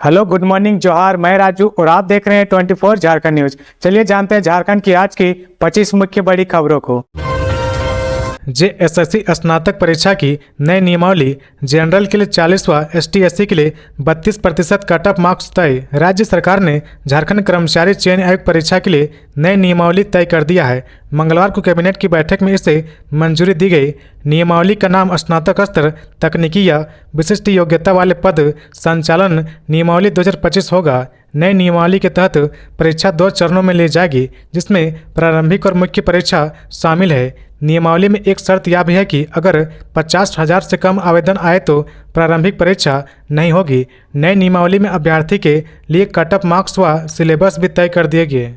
Hello, good morning, जोहार। मैं राजू और आप देख रहे हैं 24 झारखंड न्यूज। चलिए जानते हैं झारखंड की आज की 25 मुख्य बड़ी खबरों को। जेएसएससी स्नातक परीक्षा की नई नियमावली। जनरल के लिए 40वां, ST/SC के लिए 32% कट ऑफ मार्क्स तय। राज्य सरकार ने झारखंड कर्मचारी चयन आयोग परीक्षा के लिए नई नियमावली तय कर दिया है। मंगलवार को कैबिनेट की बैठक में इसे मंजूरी दी गई। नियमावली का नाम स्नातक स्तर तकनीकी या विशिष्ट योग्यता वाले पद संचालन नियमावली 2025 होगा। नई नियमावली के तहत परीक्षा 2 चरणों में ली जाएगी, जिसमें प्रारंभिक और मुख्य परीक्षा शामिल है। नियमावली में एक शर्त यह भी है कि अगर 50,000 से कम आवेदन आए तो प्रारंभिक परीक्षा नहीं होगी। नई नियमावली में अभ्यर्थी के लिए कट ऑफ मार्क्स व सिलेबस भी तय कर दिए गए।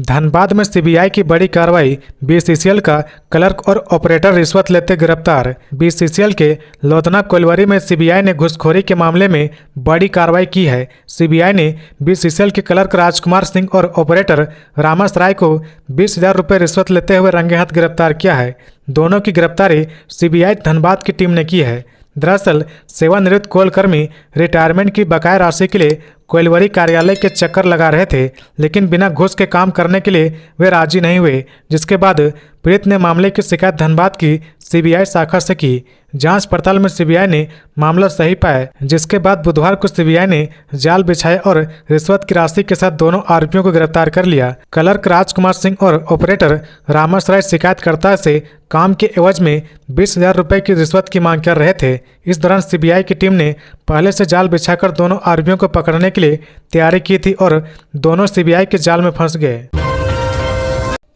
धनबाद में सीबीआई की बड़ी कार्रवाई। बीसीसीएल का क्लर्क और ऑपरेटर रिश्वत लेते गिरफ्तार। बीसीसीएल के लोधना कोइलवरी में सीबीआई ने घूसखोरी के मामले में बड़ी कार्रवाई की है। सीबीआई ने बीसीसीएल के क्लर्क राजकुमार सिंह और ऑपरेटर रामस राय को 20,000 रुपये रिश्वत लेते हुए रंगे हाथ गिरफ्तार किया है। दोनों की गिरफ्तारी सीबीआई धनबाद की टीम ने की है। दरअसल सेवानिवृत्त कोलकर्मी रिटायरमेंट की बकाया राशि के लिए कोइलवरी कार्यालय के चक्कर लगा रहे थे, लेकिन बिना घूस के काम करने के लिए वे राजी नहीं हुए, जिसके बाद पीड़ित ने मामले की शिकायत धनबाद की सीबीआई शाखा से की। जांच पड़ताल में सीबीआई ने मामला सही पाया, जिसके बाद बुधवार को सीबीआई ने जाल बिछाया और रिश्वत की राशि के साथ दोनों आरोपियों को गिरफ्तार कर लिया। क्लर्क राजकुमार सिंह और ऑपरेटर रामस राय शिकायतकर्ता से काम के एवज में 20,000 रुपये की रिश्वत की मांग कर रहे थे। इस दौरान सीबीआई की टीम ने पहले से जाल बिछाकर दोनों आरोपियों को पकड़ने के लिए तैयारी की थी और दोनों सीबीआई के जाल में फंस गए।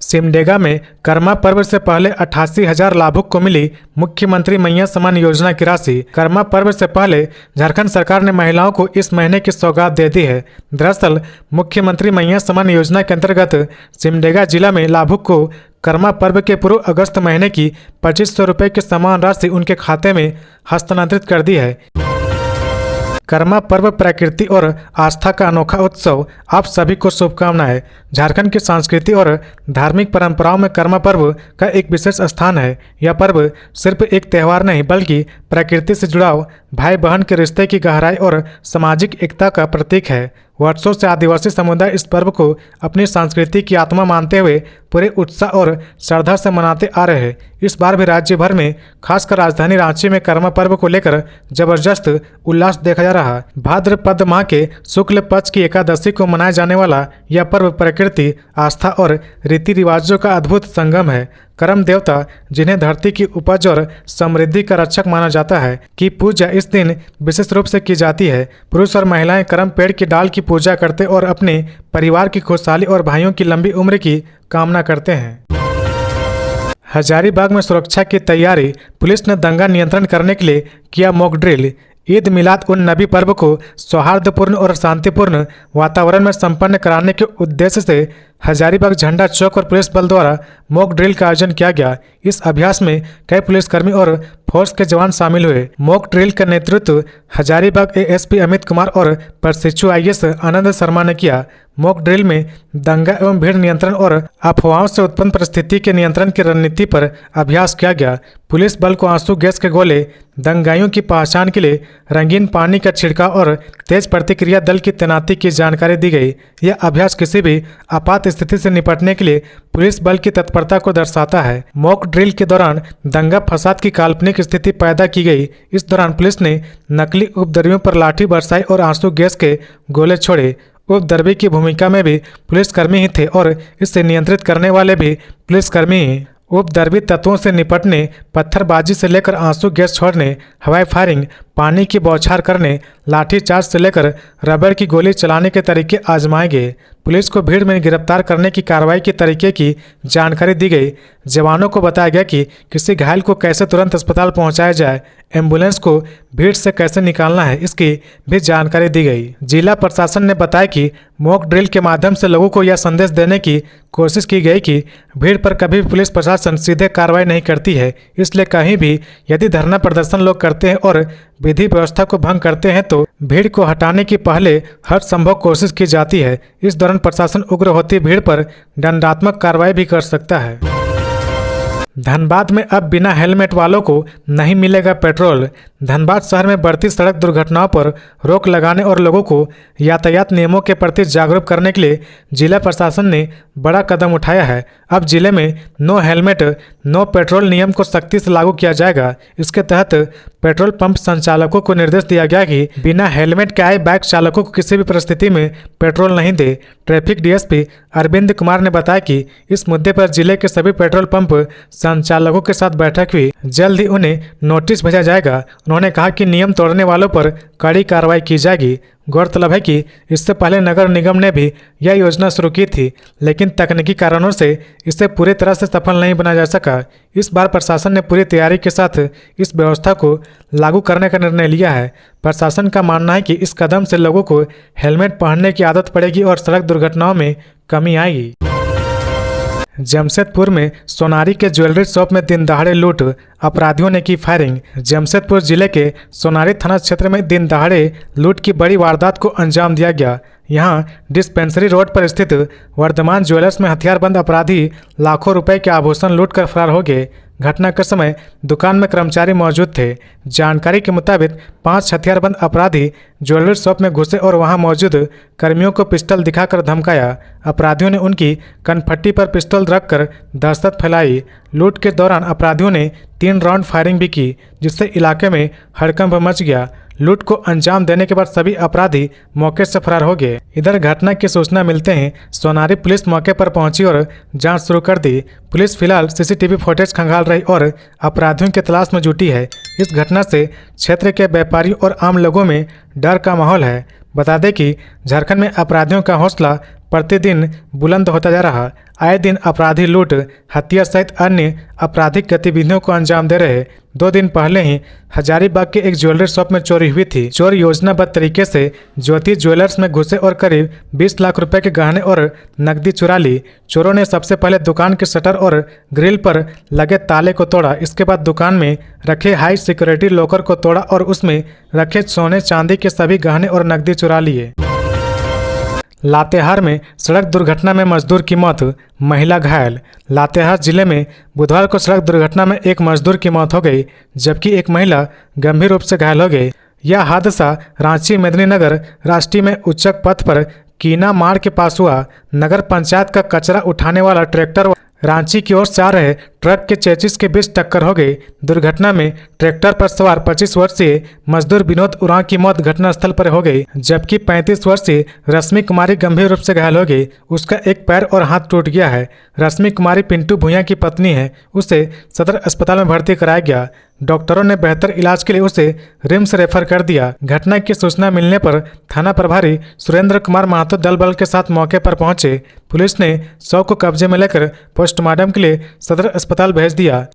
सिमडेगा में कर्मा पर्व से पहले 88,000 लाभुक को मिली मुख्यमंत्री मैया सम्मान योजना की राशि। कर्मा पर्व से पहले झारखंड सरकार ने महिलाओं को इस महीने की सौगात दे दी है। दरअसल मुख्यमंत्री मैया सम्मान योजना के अंतर्गत सिमडेगा जिला में लाभुक को कर्मा पर्व के पूर्व अगस्त महीने की 2,500 रुपये की समान राशि उनके खाते में हस्तांतरित कर दी है। कर्मा पर्व प्रकृति और आस्था का अनोखा उत्सव। आप सभी को शुभकामनाएं। झारखंड की संस्कृति और धार्मिक परंपराओं में कर्मा पर्व का एक विशेष स्थान है। यह पर्व सिर्फ एक त्यौहार नहीं, बल्कि प्रकृति से जुड़ाव, भाई बहन के रिश्ते की गहराई और सामाजिक एकता का प्रतीक है। वर्षों से आदिवासी समुदाय इस पर्व को अपनी संस्कृति की आत्मा मानते हुए पूरे उत्साह और श्रद्धा से मनाते आ रहे हैं। इस बार भी राज्य भर में, खासकर राजधानी रांची में कर्मा पर्व को लेकर जबरदस्त उल्लास देखा जा रहा है। भाद्रपद माह के शुक्ल पक्ष की एकादशी को मनाया जाने वाला यह पर्व प्रकृति, आस्था और रीति रिवाजों का अद्भुत संगम है। कर्म देवता, जिन्हें धरती की उपज और समृद्धि का रक्षक माना जाता है, की पूजा इस दिन विशेष रूप से की जाती है। पुरुष और महिलाएं कर्म पेड़ की डाल की पूजा करते और अपने परिवार की खुशहाली और भाइयों की लंबी उम्र की कामना करते हैं। हजारीबाग में सुरक्षा की तैयारी। पुलिस ने दंगा नियंत्रण करने के लिए किया मॉक ड्रिल। ईद मिलाद उन नबी पर्व को सौहार्दपूर्ण और शांतिपूर्ण वातावरण में संपन्न कराने के उद्देश्य से हजारीबाग झंडा चौक और पुलिस बल द्वारा मॉक ड्रिल का आयोजन किया गया। इस अभ्यास में कई पुलिसकर्मी और फोर्स के जवान शामिल हुए। मॉक ड्रिल का नेतृत्व हजारीबाग एएसपी अमित कुमार और प्रशिक्षु IAS आनंद शर्मा ने किया। मॉक ड्रिल में दंगा एवं भीड़ नियंत्रण और अफवाहों से उत्पन्न परिस्थिति के नियंत्रण की रणनीति पर अभ्यास किया गया। पुलिस बल को आंसू गैस के गोले, दंगाइयों की पहचान के लिए रंगीन पानी का छिड़काव और तेज प्रतिक्रिया दल की तैनाती की जानकारी दी गई। यह अभ्यास किसी भी आपात स्थिति से निपटने के लिए पुलिस बल की तत्परता को दर्शाता है। मॉक ड्रिल के दौरान दंगा फसाद की काल्पनिक स्थिति पैदा की गई। इस दौरान पुलिस ने नकली उपद्रवियों पर लाठी बरसाई और आंसू गैस के गोले छोड़े। उपद्रवी की भूमिका में भी पुलिसकर्मी ही थे और इसे नियंत्रित करने वाले भी पुलिसकर्मी ही। उपद्रवी तत्वों से निपटने, पत्थरबाजी से लेकर आंसू गैस छोड़ने, हवाई फायरिंग, पानी की बौछार करने, लाठीचार्ज से लेकर रबड़ की गोली चलाने के तरीके आजमाए गए। पुलिस को भीड़ में गिरफ्तार करने की कार्रवाई के तरीके की जानकारी दी गई। जवानों को बताया गया कि किसी घायल को कैसे तुरंत अस्पताल पहुंचाया जाए, एम्बुलेंस को भीड़ से कैसे निकालना है, इसकी भी जानकारी दी गई। जिला प्रशासन ने बताया कि मॉक ड्रिल के माध्यम से लोगों को यह संदेश देने की कोशिश की गई कि भीड़ पर कभी भी पुलिस प्रशासन सीधे कार्रवाई नहीं करती है, इसलिए कहीं भी यदि धरना प्रदर्शन लोग करते हैं और विधि व्यवस्था को भंग करते हैं तो भीड़ को हटाने की पहले हर संभव कोशिश की जाती है। इस दौरान प्रशासन उग्र होती भीड़ पर दंडात्मक कार्रवाई भी कर सकता है। धनबाद में अब बिना हेलमेट वालों को नहीं मिलेगा पेट्रोल। धनबाद शहर में बढ़ती सड़क दुर्घटनाओं पर रोक लगाने और लोगों को यातायात नियमों के प्रति जागरूक करने के लिए जिला प्रशासन ने बड़ा कदम उठाया है। अब जिले में नो हेलमेट नो पेट्रोल नियम को सख्ती से लागू किया जाएगा। इसके तहत पेट्रोल पंप संचालकों को निर्देश दिया गया कि बिना हेलमेट के आए बाइक चालकों को किसी भी परिस्थिति में पेट्रोल नहीं दे। ट्रैफिक डीएसपी अरविंद कुमार ने बताया कि इस मुद्दे पर जिले के सभी पेट्रोल पंप संचालकों के साथ बैठक हुई, जल्द ही उन्हें नोटिस भेजा जाएगा। उन्होंने कहा कि नियम तोड़ने वालों पर कड़ी कार्रवाई की जाएगी। गौरतलब है कि इससे पहले नगर निगम ने भी यह योजना शुरू की थी, लेकिन तकनीकी कारणों से इसे पूरी तरह से सफल नहीं बनाया जा सका। इस बार प्रशासन ने पूरी तैयारी के साथ इस व्यवस्था को लागू करने का निर्णय लिया है। प्रशासन का मानना है कि इस कदम से लोगों को हेलमेट पहनने की आदत पड़ेगी और सड़क दुर्घटनाओं में कमी आएगी। जमशेदपुर में सोनारी के ज्वेलरी शॉप में दिन दहाड़े लूट, अपराधियों ने की फायरिंग। जमशेदपुर जिले के सोनारी थाना क्षेत्र में दिन दहाड़े लूट की बड़ी वारदात को अंजाम दिया गया। यहां डिस्पेंसरी रोड पर स्थित वर्धमान ज्वेलर्स में हथियारबंद अपराधी लाखों रुपए के आभूषण लूट कर फरार हो गए। घटना के समय दुकान में कर्मचारी मौजूद थे। जानकारी के मुताबिक 5 हथियारबंद अपराधी ज्वेलरी शॉप में घुसे और वहां मौजूद कर्मियों को पिस्टल दिखाकर धमकाया। अपराधियों ने उनकी कनपट्टी पर पिस्टल रखकर दहशत फैलाई। लूट के दौरान अपराधियों ने 3 राउंड फायरिंग भी की, जिससे इलाके में हड़कंप मच गया। लूट को अंजाम देने के बाद सभी अपराधी मौके से फरार हो गए। इधर घटना की सूचना मिलते ही सोनारी पुलिस मौके पर पहुंची और जांच शुरू कर दी। पुलिस फिलहाल सीसीटीवी फुटेज खंगाल रही और अपराधियों की तलाश में जुटी है। इस घटना से क्षेत्र के व्यापारियों और आम लोगों में डर का माहौल है। बता दें कि झारखंड में अपराधियों का हौसला प्रतिदिन बुलंद होता जा रहा। आए दिन अपराधी लूट, हत्या सहित अन्य आपराधिक गतिविधियों को अंजाम दे रहे। 2 दिन पहले ही हजारीबाग के एक ज्वेलरी शॉप में चोरी हुई थी। चोर योजनाबद्ध तरीके से ज्योति ज्वेलर्स में घुसे और करीब 20 लाख रुपए के गहने और नकदी चुरा ली। चोरों ने सबसे पहले दुकान के शटर और ग्रिल पर लगे ताले को तोड़ा। इसके बाद दुकान में रखे हाई सिक्योरिटी लॉकर को तोड़ा और उसमें रखे सोने चांदी के सभी गहने और नकदी चुरा लिए। लातेहार में सड़क दुर्घटना में मजदूर की मौत, महिला घायल। लातेहार जिले में बुधवार को सड़क दुर्घटना में एक मजदूर की मौत हो गई, जबकि एक महिला गंभीर रूप से घायल हो गई। यह हादसा रांची मेदिनीनगर राष्ट्रीय में उच्चक पथ पर कीना मार्ग के पास हुआ। नगर पंचायत का कचरा उठाने वाला ट्रैक्टर रांची की ओर से आ रहे ट्रक के चेचिस के बीच टक्कर हो गई। दुर्घटना में ट्रैक्टर पर सवार 25 वर्षीय मजदूर विनोद उरांव की मौत घटनास्थल पर हो गई, जबकि 35 वर्षीय रश्मि कुमारी गंभीर रूप से घायल हो गई। उसका एक पैर और हाथ टूट गया है। रश्मि कुमारी पिंटू भूया की पत्नी है। उसे सदर अस्पताल में भर्ती कराया गया। डॉक्टरों ने बेहतर इलाज के लिए उसे रिम्स रेफर कर दिया। घटना की सूचना मिलने पर थाना प्रभारी सुरेंद्र कुमार महतो दल बल के साथ मौके पर पहुंचे। पुलिस ने शव को कब्जे में लेकर पोस्टमार्टम के लिए सदर अस्पताल भेज दिया।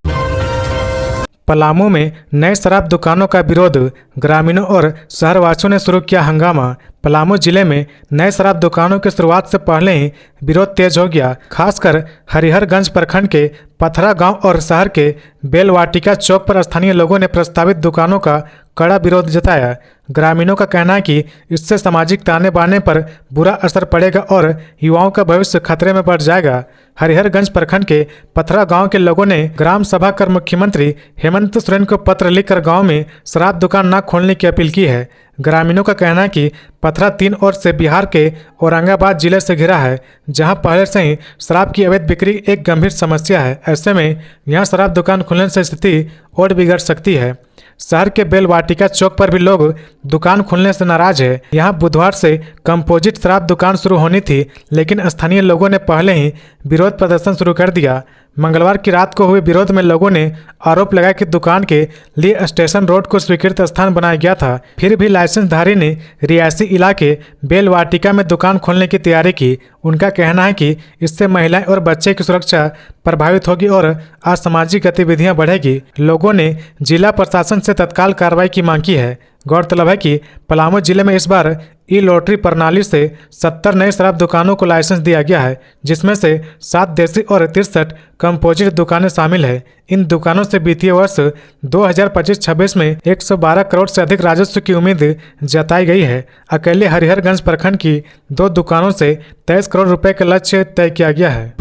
पलामू में नए शराब दुकानों का विरोध, ग्रामीणों और शहरवासियों ने शुरू किया हंगामा। पलामू जिले में नए शराब दुकानों की शुरुआत से पहले ही विरोध तेज हो गया। खासकर हरिहरगंज प्रखंड के पथरा गांव और शहर के बेलवाटिका चौक पर स्थानीय लोगों ने प्रस्तावित दुकानों का कड़ा विरोध जताया। ग्रामीणों का कहना है कि इससे सामाजिक ताने बाने पर बुरा असर पड़ेगा और युवाओं का भविष्य खतरे में पड़ जाएगा। हरिहरगंज प्रखंड के पथरा गांव के लोगों ने ग्राम सभा कर मुख्यमंत्री हेमंत सोरेन को पत्र लिखकर गांव में शराब दुकान न खोलने की अपील की है। ग्रामीणों का कहना है कि पथरा 3 ओर से बिहार के औरंगाबाद जिले से घिरा है, जहां पहले से ही शराब की अवैध बिक्री एक गंभीर समस्या है। ऐसे में यहां शराब दुकान खुलने से स्थिति और बिगड़ सकती है। शहर के बेलवाटिका चौक पर भी लोग दुकान खुलने से नाराज है। यहां बुधवार से कंपोजिट शराब दुकान शुरू होनी थी, लेकिन स्थानीय लोगों ने पहले ही विरोध प्रदर्शन शुरू कर दिया। मंगलवार की रात को हुए विरोध में लोगों ने आरोप लगाया कि दुकान के लिए स्टेशन रोड को स्वीकृत स्थान बनाया गया था, फिर भी लाइसेंसधारी ने रियासी इलाके बेलवाटिका में दुकान खोलने की तैयारी की। उनका कहना है कि इससे महिलाएं और बच्चे की सुरक्षा प्रभावित होगी और असामाजिक गतिविधियां बढ़ेगी। लोगों ने जिला प्रशासन से तत्काल कार्रवाई की मांग की है। गौरतलब है कि पलामू जिले में इस बार ई लॉटरी प्रणाली से 70 नए शराब दुकानों को लाइसेंस दिया गया है, जिसमें से 7 देसी और 63 कंपोजिट दुकानें शामिल हैं। इन दुकानों से वित्तीय वर्ष 2025-26 में 112 करोड़ से अधिक राजस्व की उम्मीद जताई गई है। अकेले हरिहरगंज प्रखंड की 2 दुकानों से 23 करोड़ रुपए का लक्ष्य तय किया गया है।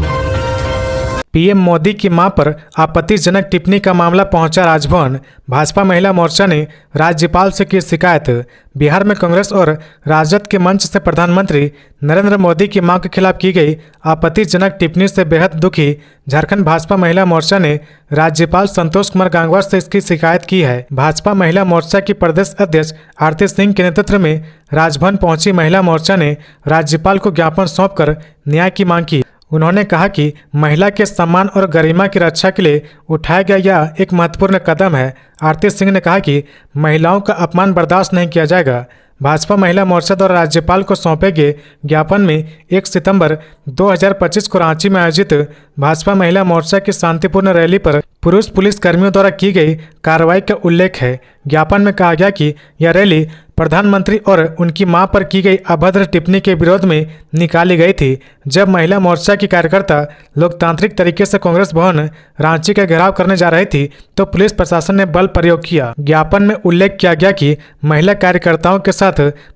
पीएम मोदी की मां पर आपत्तिजनक टिप्पणी का मामला पहुंचा राजभवन। भाजपा महिला मोर्चा ने राज्यपाल से की शिकायत। बिहार में कांग्रेस और राजद के मंच से प्रधानमंत्री नरेंद्र मोदी की मां के खिलाफ की गई आपत्तिजनक टिप्पणी से बेहद दुखी झारखंड भाजपा महिला मोर्चा ने राज्यपाल संतोष कुमार गंगवार से इसकी शिकायत की है। भाजपा महिला मोर्चा की प्रदेश अध्यक्ष आरती सिंह के नेतृत्व में राजभवन पहुंची महिला मोर्चा ने राज्यपाल को ज्ञापन सौंपकर न्याय की मांग की। उन्होंने कहा कि महिला के सम्मान और गरिमा की रक्षा के लिए उठाया गया यह एक महत्वपूर्ण कदम है। आरती सिंह ने कहा कि महिलाओं का अपमान बर्दाश्त नहीं किया जाएगा। भाजपा महिला मोर्चा द्वारा राज्यपाल को सौंपे गए ज्ञापन में 1 सितंबर 2025 को रांची में आयोजित भाजपा महिला मोर्चा की शांतिपूर्ण रैली पर पुरुष पुलिस कर्मियों द्वारा की गई कार्रवाई का उल्लेख है। ज्ञापन में कहा गया कि यह रैली प्रधानमंत्री और उनकी मां पर की गई अभद्र टिप्पणी के विरोध में निकाली गई थी, जब महिला मोर्चा की कार्यकर्ता लोकतांत्रिक तरीके से कांग्रेस भवन रांची का घेराव करने जा रही थी तो पुलिस प्रशासन ने बल प्रयोग किया। ज्ञापन में उल्लेख किया गया कि महिला कार्यकर्ताओं के साथ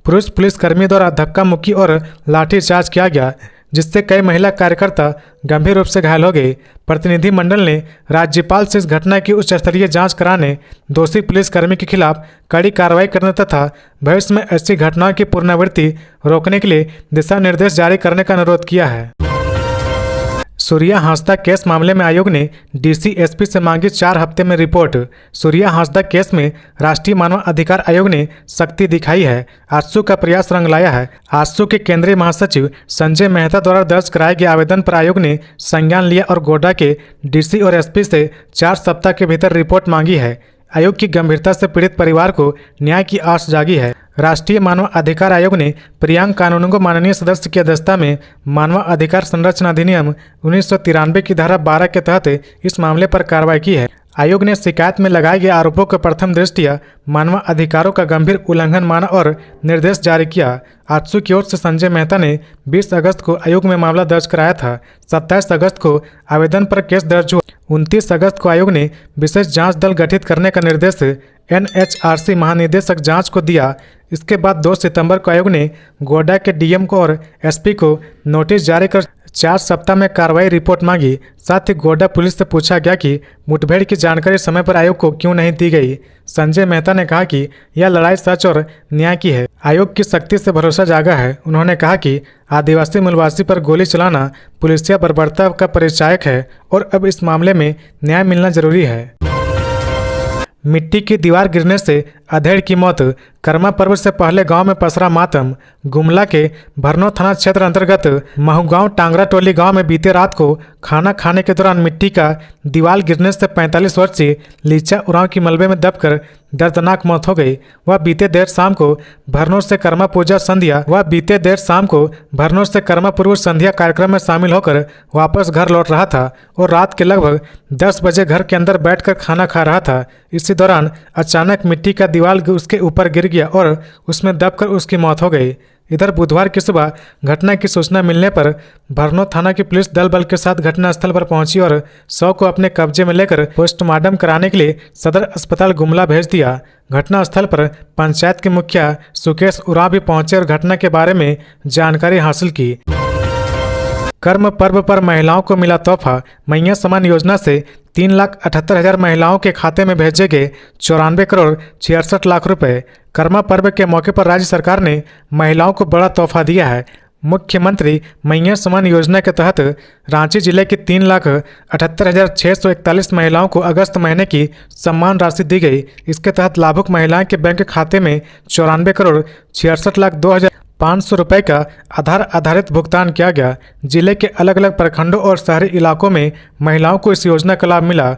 पुरुष पुलिसकर्मियों द्वारा धक्का मुक्की और लाठीचार्ज किया गया, जिससे कई महिला कार्यकर्ता गंभीर रूप से घायल हो गए। प्रतिनिधिमंडल ने राज्यपाल से इस घटना की उच्च स्तरीय जांच कराने, दोषी पुलिसकर्मी के खिलाफ कड़ी कार्रवाई करने तथा भविष्य में ऐसी घटनाओं की पुनरावृत्ति रोकने के लिए दिशा निर्देश जारी करने का अनुरोध किया है। सूर्या हांसदा केस मामले में आयोग ने डीसी एसपी से मांगी 4 हफ्ते में रिपोर्ट। सूर्या हांसदा केस में राष्ट्रीय मानव अधिकार आयोग ने सख्ती दिखाई है। आजसू का प्रयास रंग लाया है। आजसू के केंद्रीय महासचिव संजय मेहता द्वारा दर्ज कराए गए आवेदन पर आयोग ने संज्ञान लिया और गोड्डा के डीसी और एसपी से 4 सप्ताह के भीतर रिपोर्ट मांगी है। आयोग की गंभीरता से पीड़ित परिवार को न्याय की आस जागी है। राष्ट्रीय मानव अधिकार आयोग ने प्रियांक कानूनगो को माननीय सदस्य की अध्यक्षता में मानव अधिकार संरक्षण अधिनियम 1993 की धारा 12 के तहत इस मामले पर कार्रवाई की है। आयोग ने शिकायत में लगाए गए आरोपों को प्रथम दृष्टया मानव अधिकारों का गंभीर उल्लंघन माना और निर्देश जारी किया। आजसू की ओर से संजय मेहता ने 20 अगस्त को आयोग में मामला दर्ज कराया था। 27 अगस्त को आवेदन पर केस दर्ज हुआ। 29 अगस्त को आयोग ने विशेष जांच दल गठित करने का निर्देश NHRC महानिदेशक जांच को दिया। इसके बाद 2 सितंबर को आयोग ने गोड्डा के डीएम को और एसपी को नोटिस जारी कर 4 सप्ताह में कार्रवाई रिपोर्ट मांगी। साथ ही गोड्डा पुलिस से पूछा गया कि मुठभेड़ की जानकारी समय पर आयोग को क्यों नहीं दी गई। संजय मेहता ने कहा कि यह लड़ाई सच और न्याय की है। आयोग की सख्ती से भरोसा जागा है। उन्होंने कहा कि आदिवासी मूलवासी पर गोली चलाना पुलिसिया बर्बरता का परिचायक है और अब इस मामले में न्याय मिलना जरूरी है। मिट्टी की दीवार गिरने से अधेड़ की मौत। कर्मा पर्व से पहले गांव में पसरा मातम। गुमला के भरनो थाना क्षेत्र अंतर्गत महुगांव टांगरा टोली गांव में बीते रात को खाना खाने के दौरान मिट्टी का दीवार गिरने से 45 वर्षीय लीचा उरांव की मलबे में दबकर दर्दनाक मौत हो गई। वह बीते देर शाम को भरनो से कर्मा पूर्व संध्या कार्यक्रम में शामिल होकर वापस घर लौट रहा था और रात के लगभग 10 बजे घर के अंदर बैठकर खाना खा रहा था। इसी दौरान अचानक मिट्टी का दीवार उसके ऊपर गिर गया और उसमें दबकर उसकी मौत हो गई। इधर बुधवार की सुबह घटना की सूचना मिलने पर भरनो थाना की पुलिस दल बल के साथ घटनास्थल पर पहुंची और शव को अपने कब्जे में लेकर पोस्टमार्टम कराने के लिए सदर अस्पताल गुमला भेज दिया। घटनास्थल पर पंचायत के मुखिया सुकेश उरांव भी पहुंचे और घटना के बारे में जानकारी हासिल की। कर्म पर्व पर महिलाओं को मिला तोहफा। मैया सम्मान योजना से 3,78,000 महिलाओं के खाते में भेजे गए 94 करोड़ 66 लाख रुपए। कर्मा पर्व के मौके पर राज्य सरकार ने महिलाओं को बड़ा तोहफा दिया है। मुख्यमंत्री मैया सम्मान योजना के तहत रांची जिले की 3,78,641 महिलाओं को अगस्त महीने की सम्मान राशि दी गई। इसके तहत लाभुक महिलाएं के बैंक खाते में 94 करोड़ 66,02,500 रुपये का आधार आधारित भुगतान किया गया। जिले के अलग अलग प्रखंडों और शहरी इलाकों में महिलाओं को इस योजना का लाभ मिला।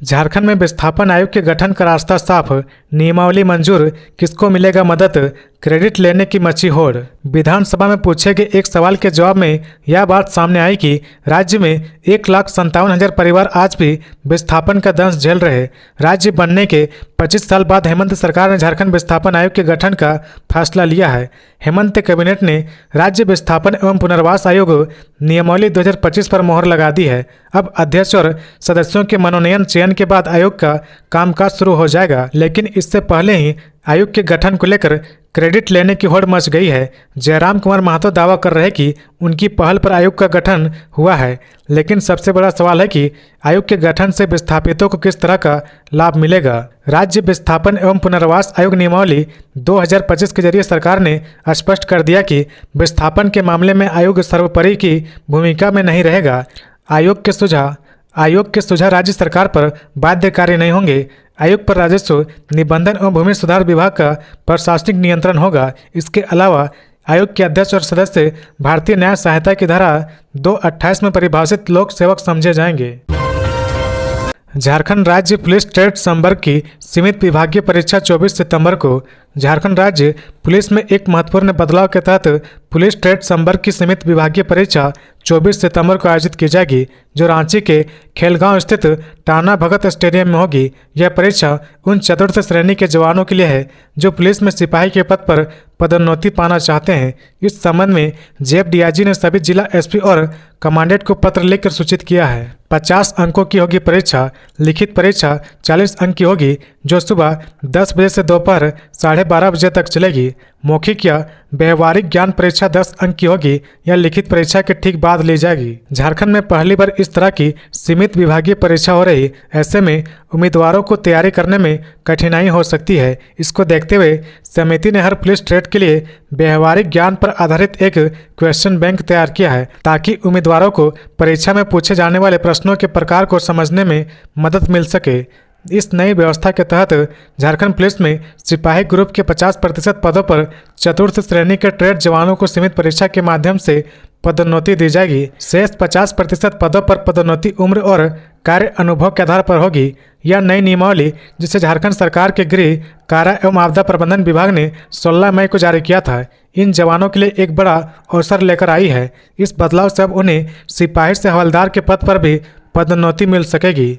झारखंड में विस्थापन आयोग के गठन का रास्ता साफ। नियमावली मंजूर, किसको मिलेगा मदद, क्रेडिट लेने की मची होड़। विधानसभा में पूछे गए एक सवाल के जवाब में यह बात सामने आई कि राज्य में 1,57,000 परिवार आज भी विस्थापन का दंश झेल रहे। राज्य बनने के 25 साल बाद हेमंत सरकार ने झारखंड विस्थापन आयोग के गठन का फैसला लिया है। हेमंत कैबिनेट ने राज्य विस्थापन एवं पुनर्वास आयोग नियमावली 2025 पर मोहर लगा दी है। अब अध्यक्ष और सदस्यों के मनोनयन चयन के बाद आयोग का कामकाज शुरू हो जाएगा, लेकिन इससे पहले ही आयोग के गठन को लेकर क्रेडिट लेने की होड़ मच गई है। जयराम कुमार महतो दावा कर रहे हैं कि उनकी पहल पर आयोग का गठन हुआ है, लेकिन सबसे बड़ा सवाल है कि आयोग के गठन से विस्थापितों को किस तरह का लाभ मिलेगा। राज्य विस्थापन एवं पुनर्वास आयोग नियमावली 2025 के जरिए सरकार ने स्पष्ट कर दिया कि विस्थापन के मामले में आयोग सर्वोपरि की भूमिका में नहीं रहेगा। आयोग के सुझाव राज्य सरकार पर बाध्यकारी नहीं होंगे। आयोग पर राजस्व, निबंधन एवं भूमि सुधार विभाग का प्रशासनिक नियंत्रण होगा। इसके अलावा आयोग के अध्यक्ष और सदस्य भारतीय न्याय संहिता की धारा 228 में परिभाषित लोक सेवक समझे जाएंगे। झारखंड राज्य पुलिस ट्रेड संवर्ग की सीमित विभागीय परीक्षा 24 सितंबर को। झारखंड राज्य पुलिस में एक महत्वपूर्ण बदलाव के तहत पुलिस ट्रेड संवर्ग की सीमित विभागीय परीक्षा 24 सितंबर को आयोजित की जाएगी, जो रांची के खेलगांव स्थित टाना भगत स्टेडियम में होगी। यह परीक्षा उन चतुर्थ श्रेणी के जवानों के लिए है जो पुलिस में सिपाही के पद पर पदोन्नति पाना चाहते हैं। इस संबंध में जेएफ डीआईजी ने सभी जिला एसपी और कमांडेंट को पत्र लिखकर सूचित किया है। 50 अंकों की होगी परीक्षा। लिखित परीक्षा 40 अंक की होगी, जो सुबह 10 बजे से दोपहर 12:30 बजे तक चलेगी। मौखिक या व्यवहारिक ज्ञान परीक्षा 10 अंक की होगी। यह लिखित परीक्षा के ठीक बाद ली जाएगी। झारखंड में पहली बार इस तरह की सीमित विभागीय परीक्षा हो रही, ऐसे में उम्मीदवारों को तैयारी करने में कठिनाई हो सकती है। इसको देखते हुए समिति ने हर पुलिस ट्रेड के लिए व्यवहारिक ज्ञान पर आधारित एक क्वेश्चन बैंक तैयार किया है, ताकि उम्मीदवारों को परीक्षा में पूछे जाने वाले प्रश्नों के प्रकार को समझने में मदद मिल सके। इस नई व्यवस्था के तहत झारखंड पुलिस में सिपाही ग्रुप के 50% पदों पर चतुर्थ श्रेणी के ट्रेड जवानों को सीमित परीक्षा के माध्यम से पदोन्नति दी जाएगी। शेष 50% पदों पर पदोन्नति उम्र और कार्य अनुभव के आधार पर होगी। यह नई नियमावली, जिसे झारखंड सरकार के गृह, कारा एवं आपदा प्रबंधन विभाग ने 16 मई को जारी किया था, इन जवानों के लिए एक बड़ा अवसर लेकर आई है। इस बदलाव से अब उन्हें सिपाही से हवलदार के पद पर भी पदोन्नति मिल सकेगी।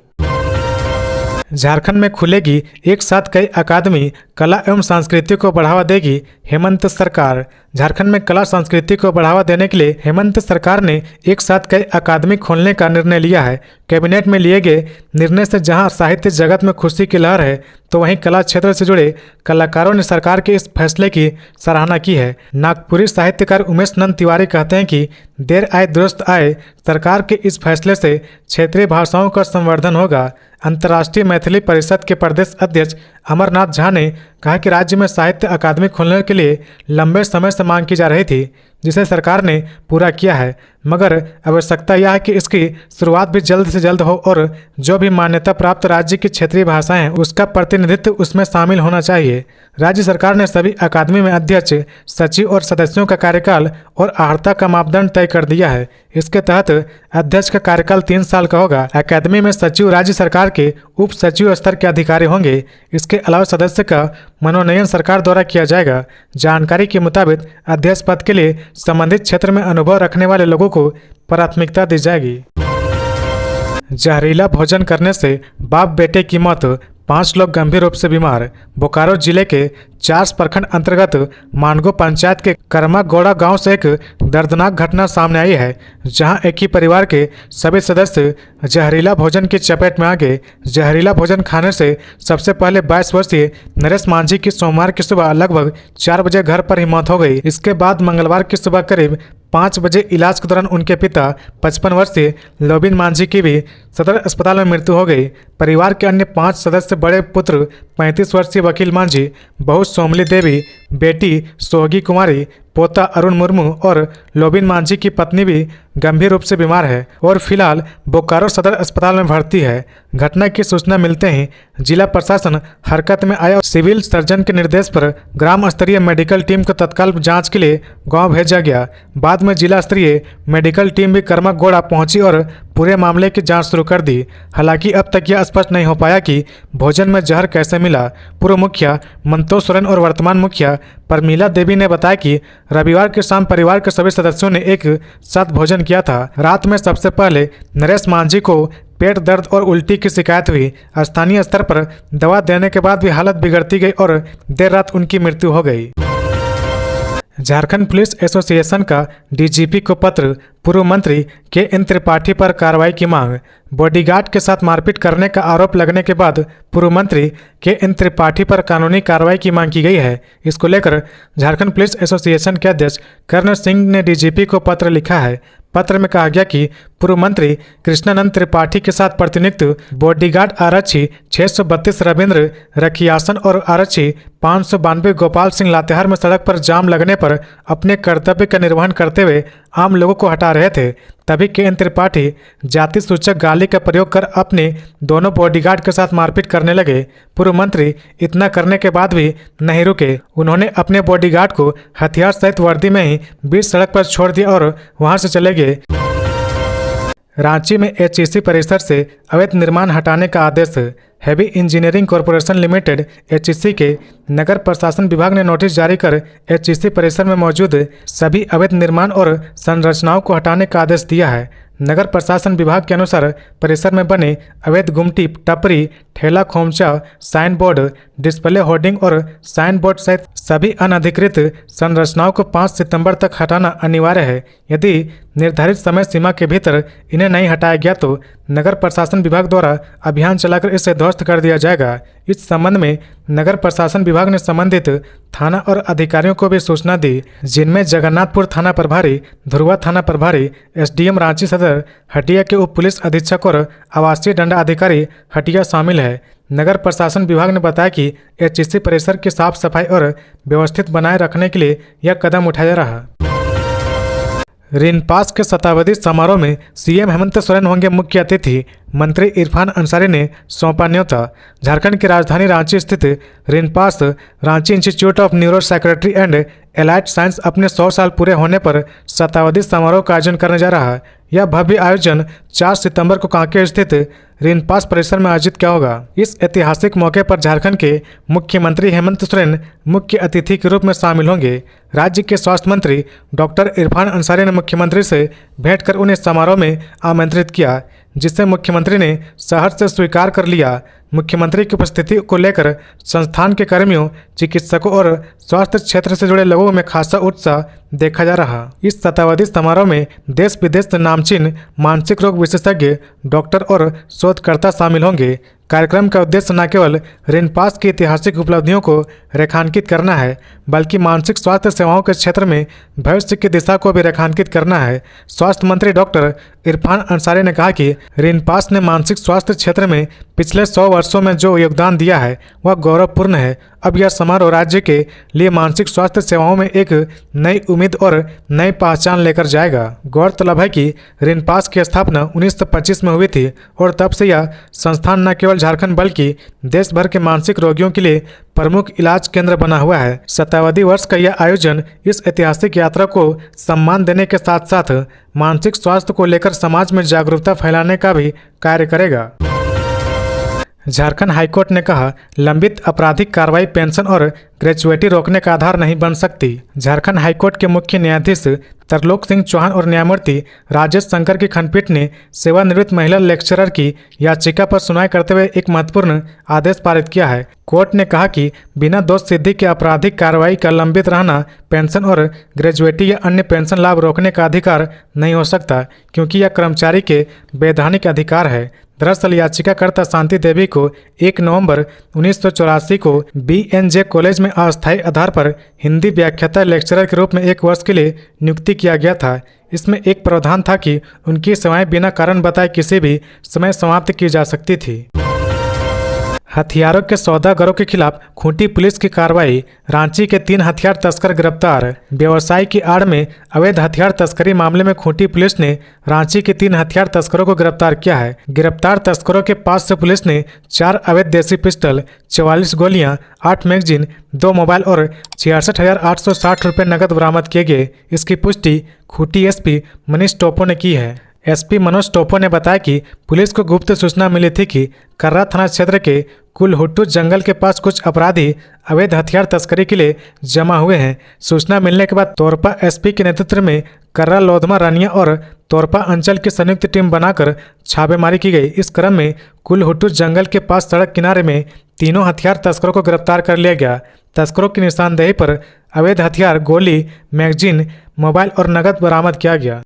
झारखंड में खुलेगी एक साथ कई अकादमी, कला एवं संस्कृति को बढ़ावा देगी हेमंत सरकार। झारखंड में कला संस्कृति को बढ़ावा देने के लिए हेमंत सरकार ने एक साथ कई अकादमी खोलने का निर्णय लिया है। कैबिनेट में लिए गए निर्णय से जहां साहित्य जगत में खुशी की लहर है, तो वहीं कला क्षेत्र से जुड़े कलाकारों ने सरकार के इस फैसले की सराहना की है। नागपुरी साहित्यकार उमेश नंद तिवारी कहते हैं कि देर आए दुरुस्त आए, सरकार के इस फैसले से क्षेत्रीय भाषाओं का संवर्धन होगा। अंतर्राष्ट्रीय मैथिली परिषद के प्रदेश अध्यक्ष अमरनाथ झा ने कहा कि राज्य में साहित्य अकादमी खोलने के लिए लंबे समय से मांग की जा रही थी, जिसे सरकार ने पूरा किया है, मगर आवश्यकता यह है कि इसकी शुरुआत भी जल्द से जल्द हो और जो भी मान्यता प्राप्त राज्य की क्षेत्रीय भाषाएं हैं, उसका प्रतिनिधित्व उसमें शामिल होना चाहिए। राज्य सरकार ने सभी अकादमी में अध्यक्ष, सचिव और सदस्यों का कार्यकाल और अर्हता का मापदंड तय कर दिया है। इसके तहत अध्यक्ष का कार्यकाल 3 साल का होगा। अकादमी में सचिव राज्य सरकार के उप सचिव स्तर के अधिकारी होंगे। इसके अलावा सदस्य का मनोनयन सरकार द्वारा किया जाएगा। जानकारी के मुताबिक अध्यक्ष पद के लिए संबंधित क्षेत्र में अनुभव रखने वाले लोगों को प्राथमिकता दी जाएगी। जहरीला भोजन करने से बाप बेटे की मौत, 5 लोग गंभीर रूप से बीमार। बोकारो जिले के चार्स प्रखंड अंतर्गत मानगो पंचायत के करमागोड़ा गांव से एक दर्दनाक घटना सामने आई है, जहां एक ही परिवार के सभी सदस्य जहरीला भोजन की चपेट में आ गए। जहरीला भोजन खाने से सबसे पहले 22 वर्षीय नरेश मांझी की सोमवार की सुबह लगभग 4 बजे घर पर ही मौत हो गई। इसके बाद मंगलवार की सुबह करीब 5 बजे इलाज के दौरान उनके पिता 55 वर्षीय लोबिन मांझी की भी सदर अस्पताल में मृत्यु हो गई। परिवार के अन्य 5 सदस्य बड़े पुत्र 35 वर्षीय वकील मांझी, बहू सोमली देवी, बेटी सोहगी कुमारी, पोता अरुण मुर्मू और लोबिन मांझी की पत्नी भी गंभीर रूप से बीमार है और फिलहाल बोकारो सदर अस्पताल में भर्ती है। घटना की सूचना मिलते ही जिला प्रशासन हरकत में आया और सिविल सर्जन के निर्देश पर ग्राम स्तरीय मेडिकल टीम को तत्काल जांच के लिए गांव भेजा गया। बाद में जिला स्तरीय मेडिकल टीम भी करमागोड़ा पहुंची और पूरे मामले की जांच शुरू कर दी। हालांकि अब तक यह स्पष्ट नहीं हो पाया कि भोजन में जहर कैसे मिला। पूर्व मुखिया मंतोष सोरेन और वर्तमान मुखिया परमीला देवी ने बताया कि रविवार की शाम परिवार के सभी सदस्यों ने एक साथ भोजन किया था। रात में सबसे पहले नरेश मांझी को पेट दर्द और उल्टी की शिकायत हुई। स्थानीय स्तर पर दवा देने के बाद भी हालत बिगड़ती गई और देर रात उनकी मृत्यु हो गई। झारखंड पुलिस एसोसिएशन का डीजीपी को पत्र, पूर्व मंत्री के.एन. त्रिपाठी पर कार्रवाई की मांग। बॉडीगार्ड के साथ मारपीट करने का आरोप लगने के बाद पूर्व मंत्री के.एन. त्रिपाठी पर कानूनी कार्रवाई की मांग की गई है। इसको लेकर झारखंड पुलिस एसोसिएशन के अध्यक्ष कर्ण सिंह ने डीजीपी को पत्र लिखा है। पत्र में कहा गया कि पूर्व मंत्री कृष्णानंद त्रिपाठी के साथ प्रतिनियुक्त बॉडीगार्ड आरक्षी 632 रविंद्र रखियासन और आरक्षी 592 गोपाल सिंह लातेहार में सड़क पर जाम लगने पर अपने कर्तव्य का निर्वहन करते हुए आम लोगों को हटा रहे थे। तभी के.एन. त्रिपाठी जाति सूचक गाली का प्रयोग कर अपने दोनों बॉडीगार्ड के साथ मारपीट करने लगे। पूर्व मंत्री इतना करने के बाद भी नहीं रुके। उन्होंने अपने बॉडीगार्ड को हथियार सहित वर्दी में ही बीच सड़क पर छोड़ दिया और वहां से चले गए। रांची में एचईसी परिसर से अवैध निर्माण हटाने का आदेश। Heavy engineering corporation limited HEC के नगर प्रशासन विभाग ने नोटिस जारी कर एचईसी परिसर में मौजूद सभी अवैध निर्माण और संरचनाओं को हटाने का आदेश दिया है। नगर प्रशासन विभाग के अनुसार परिसर में बने अवैध गुमटी, टपरी, ठेला खोमचा, साइन बोर्ड, डिस्प्ले होर्डिंग और साइन बोर्ड सहित सभी अनधिकृत संरचनाओं को 5 सितंबर तक हटाना अनिवार्य है। यदि निर्धारित समय सीमा के भीतर इन्हें नहीं हटाया गया तो नगर प्रशासन विभाग द्वारा अभियान चलाकर इसे ध्वस्त कर दिया जाएगा। इस संबंध में नगर प्रशासन विभाग ने संबंधित थाना और अधिकारियों को भी सूचना दी, जिनमें जगन्नाथपुर थाना प्रभारी, धुरवा थाना प्रभारी, एसडीएम रांची सदर हटिया के उप पुलिस अधीक्षक और आवासीय दंडाधिकारी हटिया शामिल है। नगर प्रशासन विभाग ने बताया कि एचईसी परिसर की साफ सफाई और व्यवस्थित बनाए रखने के लिए यह कदम उठाया जा रहा। रिनपास के शताब्दी समारोह में सीएम हेमंत सोरेन होंगे मुख्य अतिथि। मंत्री इरफान अंसारी ने सौंपा न्योता। झारखंड की राजधानी रांची स्थित RINPAS Ranchi institute of neuro psychiatry and allied science अपने 100 साल पूरे होने पर शताब्दी समारोह का आयोजन करने जा रहा है। यह भव्य आयोजन 4 सितंबर को कांकेर स्थित रिनपास परिसर में आयोजित किया होगा। इस ऐतिहासिक मौके पर झारखंड के मुख्यमंत्री हेमंत सोरेन मुख्य अतिथि के रूप में शामिल होंगे। राज्य के स्वास्थ्य मंत्री डॉक्टर इरफान अंसारी ने मुख्यमंत्री से भेंट कर उन्हें समारोह में आमंत्रित किया, जिसे मुख्यमंत्री ने सहर्ष से स्वीकार कर लिया। मुख्यमंत्री की उपस्थिति को लेकर संस्थान के कर्मियों, चिकित्सकों और स्वास्थ्य क्षेत्र से जुड़े लोगों में खासा उत्साह देखा जा रहा। इस शताब्दी समारोह में देश विदेश से नामचीन मानसिक रोग विशेषज्ञ, डॉक्टर और शोधकर्ता शामिल होंगे। कार्यक्रम का उद्देश्य न केवल रिनपास की ऐतिहासिक उपलब्धियों को रेखांकित करना है, बल्कि मानसिक स्वास्थ्य सेवाओं के क्षेत्र में भविष्य की दिशा को भी रेखांकित करना है। स्वास्थ्य मंत्री डॉक्टर इरफान अंसारी ने कहा कि रिनपास ने मानसिक स्वास्थ्य क्षेत्र में पिछले 100 वर्षों में जो योगदान दिया है वह गौरवपूर्ण है। अब यह समारोह राज्य के लिए मानसिक स्वास्थ्य सेवाओं में एक नई उम्मीद और नई पहचान लेकर जाएगा। गौरतलब है कि रिनपास की स्थापना 1925 में हुई थी और तब से यह संस्थान न केवल झारखंड बल्कि देश भर के मानसिक रोगियों के लिए प्रमुख इलाज केंद्र बना हुआ है। शताब्दी वर्ष का यह आयोजन इस ऐतिहासिक यात्रा को सम्मान देने के साथ साथ मानसिक स्वास्थ्य को लेकर समाज में जागरूकता फैलाने का भी कार्य करेगा। झारखंड हाईकोर्ट ने कहा, लंबित आपराधिक कार्रवाई पेंशन और ग्रेजुएटी रोकने का आधार नहीं बन सकती। झारखंड हाईकोर्ट के मुख्य न्यायाधीश तरलोक सिंह चौहान और न्यायमूर्ति राजेश शंकर की खंडपीठ ने सेवानिवृत्त महिला लेक्चरर की याचिका पर सुनवाई करते हुए एक महत्वपूर्ण आदेश पारित किया है। कोर्ट ने कहा कि बिना दोष सिद्धि के आपराधिक कार्रवाई का लंबित रहना पेंशन और ग्रेजुएटी या अन्य पेंशन लाभ रोकने का अधिकार नहीं हो सकता, क्योंकि यह कर्मचारी के वैधानिक अधिकार है। दरअसल याचिकाकर्ता शांति देवी को 1 नवंबर 1984 को BNJ कॉलेज में अस्थायी आधार पर हिंदी व्याख्याता लेक्चरर के रूप में 1 वर्ष के लिए नियुक्ति किया गया था। इसमें एक प्रावधान था कि उनकी सेवाएं बिना कारण बताए किसी भी समय समाप्त की जा सकती थी। हथियारों के सौदागरों के खिलाफ खूंटी पुलिस की कार्रवाई। रांची के 3 हथियार तस्कर गिरफ्तार। व्यवसाय की आड़ में अवैध हथियार तस्करी मामले में खूंटी पुलिस ने रांची के 3 हथियार तस्करों को गिरफ्तार किया है। गिरफ्तार तस्करों के पास से पुलिस ने 4 अवैध देसी पिस्टल, 44 गोलियां, 8 मैगजीन, 2 मोबाइल और 66,860 रुपये नकद बरामद किए गए। इसकी पुष्टि खूंटी SP मनीष टोपो ने की है। SP मनोज टोपो ने बताया कि पुलिस को गुप्त सूचना मिली थी कि कर्रा थाना क्षेत्र के कुलहुट्टू जंगल के पास कुछ अपराधी अवैध हथियार तस्करी के लिए जमा हुए हैं। सूचना मिलने के बाद तोरपा SP के नेतृत्व में कर्रा, लोधमा, रानिया और तोरपा अंचल की संयुक्त टीम बनाकर छापेमारी की गई। इस क्रम में कुलहुट्टू जंगल के पास सड़क किनारे में तीनों हथियार तस्करों को गिरफ्तार कर लिया गया। तस्करों की निशानदेही पर अवैध हथियार, गोली, मैगजीन, मोबाइल और नकद बरामद किया गया।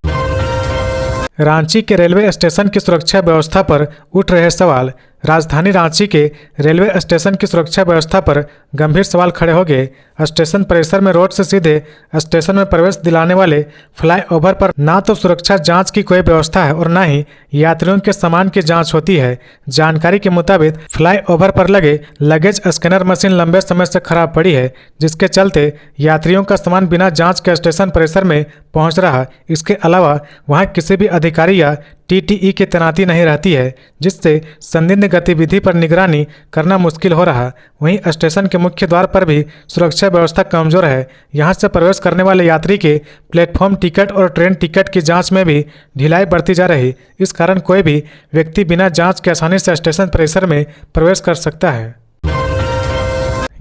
रांची के रेलवे स्टेशन की सुरक्षा व्यवस्था पर उठ रहे सवाल। राजधानी रांची के रेलवे स्टेशन की सुरक्षा व्यवस्था पर गंभीर सवाल खड़े हो गए। स्टेशन परिसर में रोड से सीधे स्टेशन में प्रवेश दिलाने वाले फ्लाईओवर पर ना तो सुरक्षा जांच की कोई व्यवस्था है और न ही यात्रियों के सामान की जांच होती है। जानकारी के मुताबिक फ्लाईओवर पर लगे लगेज स्कैनर मशीन लंबे समय से खराब पड़ी है, जिसके चलते यात्रियों का सामान बिना जांच के स्टेशन परिसर में पहुंच रहा। इसके अलावा वहां किसी भी अधिकारी या टीटीई की तैनाती नहीं रहती है, जिससे संदिग्ध गतिविधि पर निगरानी करना मुश्किल हो रहा। वहीं स्टेशन के मुख्य द्वार पर भी सुरक्षा व्यवस्था कमजोर है। यहां से प्रवेश करने वाले यात्री के प्लेटफॉर्म टिकट और ट्रेन टिकट की जांच में भी ढिलाई बरती जा रही। इस कारण कोई भी व्यक्ति बिना जांच के आसानी से स्टेशन परिसर में प्रवेश कर सकता है।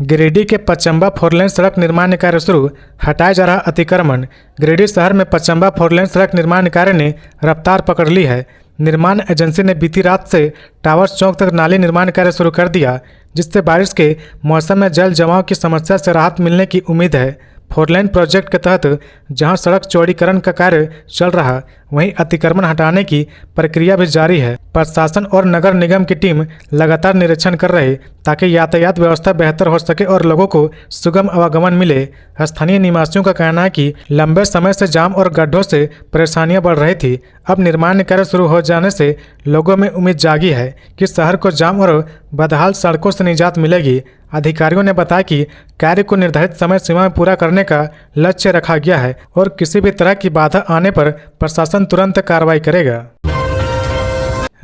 गिरिडीह के पचम्बा फोरलेन सड़क निर्माण कार्य शुरू, हटाया जा रहा अतिक्रमण। गिरिडीह शहर में पचम्बा फोरलेन सड़क निर्माण कार्य ने रफ्तार पकड़ ली है। निर्माण एजेंसी ने बीती रात से टावर्स चौक तक नाली निर्माण कार्य शुरू कर दिया, जिससे बारिश के मौसम में जल जमाव की समस्या से राहत मिलने की उम्मीद है। फोरलेन प्रोजेक्ट के तहत जहां सड़क चौड़ीकरण का कार्य चल रहा, वहीं अतिक्रमण हटाने की प्रक्रिया भी जारी है। प्रशासन और नगर निगम की टीम लगातार निरीक्षण कर रहे ताकि यातायात व्यवस्था बेहतर हो सके और लोगों को सुगम आवागमन मिले। स्थानीय निवासियों का कहना है कि लंबे समय से जाम और गड्ढों से परेशानियां बढ़ रही थी। अब निर्माण कार्य शुरू हो जाने से लोगों में उम्मीद जागी है कि शहर को जाम और बदहाल सड़कों से निजात मिलेगी। अधिकारियों ने बताया कि कार्य को निर्धारित समय सीमा में पूरा करने का लक्ष्य रखा गया है और किसी भी तरह की बाधा आने पर प्रशासन तुरंत कार्रवाई करेगा।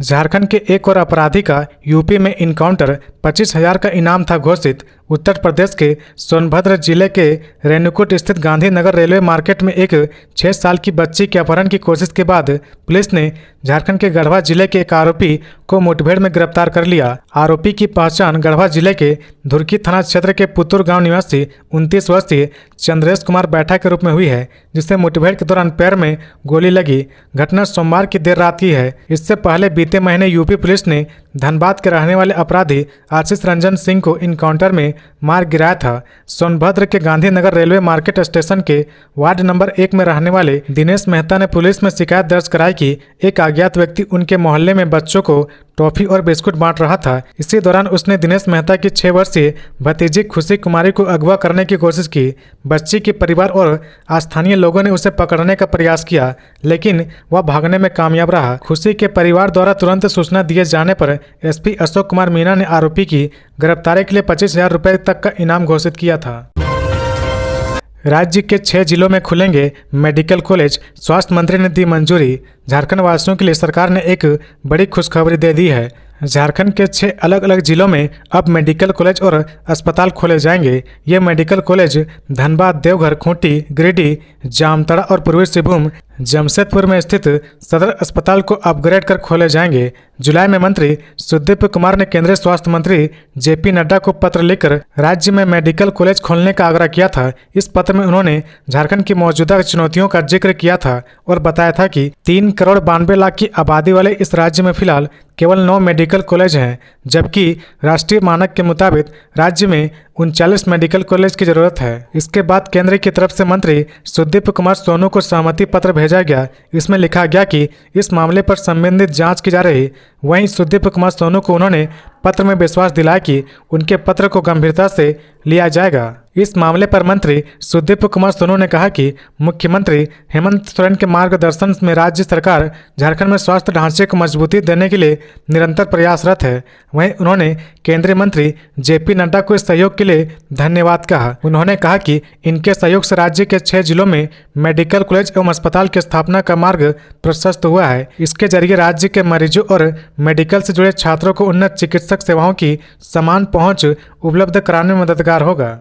झारखंड के एक और अपराधी का यूपी में इनकाउंटर, 25,000 का इनाम था घोषित। उत्तर प्रदेश के सोनभद्र जिले के रेणुकूट स्थित गांधीनगर रेलवे मार्केट में एक 6 साल की बच्ची के अपहरण की कोशिश के बाद पुलिस ने झारखंड के गढ़वा जिले के एक आरोपी को मुठभेड़ में गिरफ्तार कर लिया। आरोपी की पहचान गढ़वा जिले के धुरकी थाना क्षेत्र के पुतुर गांव निवासी 29 वर्षीय चंद्रेश कुमार बैठा के रूप में हुई है, जिसे मुठभेड़ के दौरान पैर में गोली लगी। घटना सोमवार की देर रात की है। इससे पहले बीते महीने यूपी पुलिस ने धनबाद के रहने वाले अपराधी आशीष रंजन सिंह को इनकाउंटर में मार गिराया था। सोनभद्र के गांधीनगर रेलवे मार्केट स्टेशन के वार्ड नंबर 1 में रहने वाले दिनेश मेहता ने पुलिस में शिकायत दर्ज कराई कि एक अज्ञात व्यक्ति उनके मोहल्ले में बच्चों को टॉफी और बिस्कुट बांट रहा था। इसी दौरान उसने दिनेश मेहता की 6 वर्षीय भतीजी खुशी कुमारी को अगवा करने की कोशिश की। बच्ची के परिवार और स्थानीय लोगों ने उसे पकड़ने का प्रयास किया, लेकिन वह भागने में कामयाब रहा। खुशी के परिवार द्वारा तुरंत सूचना दिए जाने पर एसपी अशोक कुमार मीणा ने आरोपी की गिरफ्तारी के लिए 25,000 रुपये तक का इनाम घोषित किया था। राज्य के 6 जिलों में खुलेंगे मेडिकल कॉलेज, स्वास्थ्य मंत्री ने दी मंजूरी। झारखंड वासियों के लिए सरकार ने एक बड़ी खुशखबरी दे दी है। झारखंड के 6 अलग अलग जिलों में अब मेडिकल कॉलेज और अस्पताल खोले जाएंगे। ये मेडिकल कॉलेज धनबाद, देवघर, खूंटी, गिरिडीह, जामताड़ा और पूर्वी सिंहभूम जमशेदपुर में स्थित सदर अस्पताल को अपग्रेड कर खोले जाएंगे। जुलाई में मंत्री सुदीप कुमार ने केंद्रीय स्वास्थ्य मंत्री जेपी नड्डा को पत्र लिखकर राज्य में मेडिकल कॉलेज खोलने का आग्रह किया था। इस पत्र में उन्होंने झारखंड की मौजूदा चुनौतियों का जिक्र किया था और बताया था कि 3,92,00,000 की आबादी वाले इस राज्य में फिलहाल केवल 9 मेडिकल कॉलेज हैं, जबकि राष्ट्रीय मानक के मुताबिक राज्य में 39 मेडिकल कॉलेज की जरूरत है। इसके बाद केंद्र की तरफ से मंत्री सुदीप कुमार सोनू को सहमति पत्र भेजा गया। इसमें लिखा गया कि इस मामले पर संबंधित जांच की जा रही। वहीं सुदीप कुमार सोनू को उन्होंने पत्र में विश्वास दिलाया कि उनके पत्र को गंभीरता से लिया जाएगा। इस मामले पर मंत्री सुदीप कुमार सोनू ने कहा कि मुख्यमंत्री हेमंत सोरेन के मार्गदर्शन में राज्य सरकार झारखंड में स्वास्थ्य ढांचे को मजबूती देने के लिए निरंतर प्रयासरत है। वहीं उन्होंने केंद्रीय मंत्री जेपी नड्डा को इस सहयोग के लिए धन्यवाद कहा। उन्होंने कहा कि इनके सहयोग से राज्य के 6 जिलों में मेडिकल कॉलेज एवं अस्पताल की स्थापना का मार्ग प्रशस्त हुआ है। इसके जरिए राज्य के मरीजों और मेडिकल से जुड़े छात्रों को उन्नत चिकित्सक सेवाओं की समान पहुंच उपलब्ध कराने में मददगार होगा।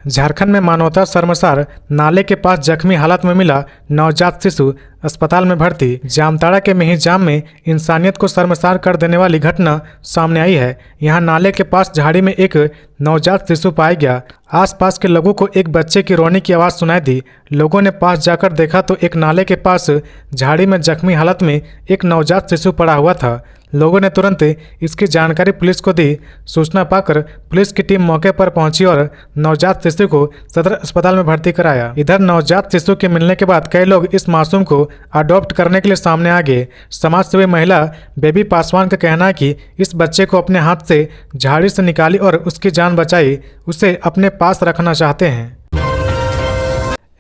झारखंड में मानवता शर्मसार, नाले के पास जख्मी हालत में मिला नवजात शिशु, अस्पताल में भर्ती। जामताड़ा के मेहिजाम में इंसानियत को शर्मसार कर देने वाली घटना सामने आई है। यहां नाले के पास झाड़ी में एक नवजात शिशु पाया गया। आसपास के लोगों को एक बच्चे की रोने की आवाज़ सुनाई दी। लोगों ने पास जाकर देखा तो एक नाले के पास झाड़ी में जख्मी हालत में एक नवजात शिशु पड़ा हुआ था। लोगों ने तुरंत इसकी जानकारी पुलिस को दी। सूचना पाकर पुलिस की टीम मौके पर पहुंची और नवजात शिशु को सदर अस्पताल में भर्ती कराया। इधर नवजात शिशु के मिलने के बाद कई लोग इस मासूम को अडॉप्ट करने के लिए सामने आ गए। समाज सेवी महिला बेबी पासवान का कहना है कि इस बच्चे को अपने हाथ से झाड़ी से निकाली और उसकी जान बचाई, उसे अपने पास रखना चाहते हैं।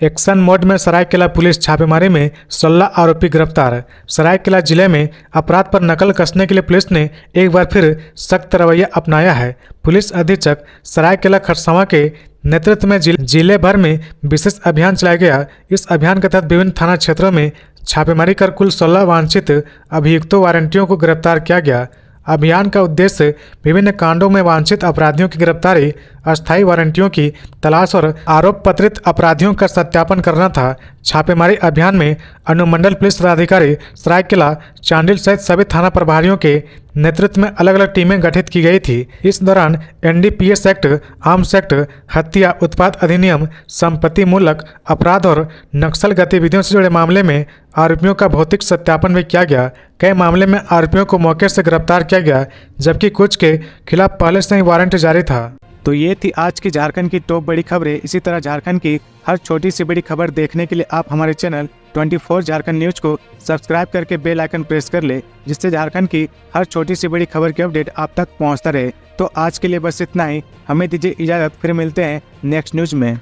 एक्शन मोड में सरायकेला पुलिस छापेमारी में 16 आरोपी गिरफ्तार। सरायकेला जिले में अपराध पर नकल कसने के लिए पुलिस ने एक बार फिर सख्त रवैया अपनाया है। पुलिस अधीक्षक सरायकेला खरसावां के नेतृत्व में जिले भर में विशेष अभियान चलाया गया। इस अभियान के तहत विभिन्न थाना क्षेत्रों में छापेमारी कर कुल 16 वांछित अभियुक्तों वारंटियों को गिरफ्तार किया गया। अभियान का उद्देश्य विभिन्न कांडों में वांछित अपराधियों की गिरफ्तारी, अस्थायी वारंटियों की तलाश और आरोप पत्रित अपराधियों का सत्यापन करना था। छापेमारी अभियान में अनुमंडल पुलिस पदाधिकारी सरायकेला, चांडिल सहित सभी थाना प्रभारियों के नेतृत्व में अलग अलग टीमें गठित की गई थी। इस दौरान NDPS एक्ट, आर्म्स एक्ट, हत्या, उत्पाद अधिनियम, संपत्ति मूलक अपराध और नक्सल गतिविधियों से जुड़े मामले में आरोपियों का भौतिक सत्यापन भी किया गया। कई मामले में आरोपियों को मौके से गिरफ्तार किया गया, जबकि कुछ के खिलाफ पहले से ही वारंट जारी था। तो ये थी आज की झारखंड की टॉप बड़ी खबरें। इसी तरह झारखंड की हर छोटी सी बड़ी खबर देखने के लिए आप हमारे चैनल 24 झारखंड न्यूज को सब्सक्राइब करके बेल आइकन प्रेस कर ले, जिससे झारखंड की हर छोटी सी बड़ी खबर की अपडेट आप तक पहुंचता रहे। तो आज के लिए बस इतना ही। हमें दीजिए इजाजत, फिर मिलते हैं नेक्स्ट न्यूज में।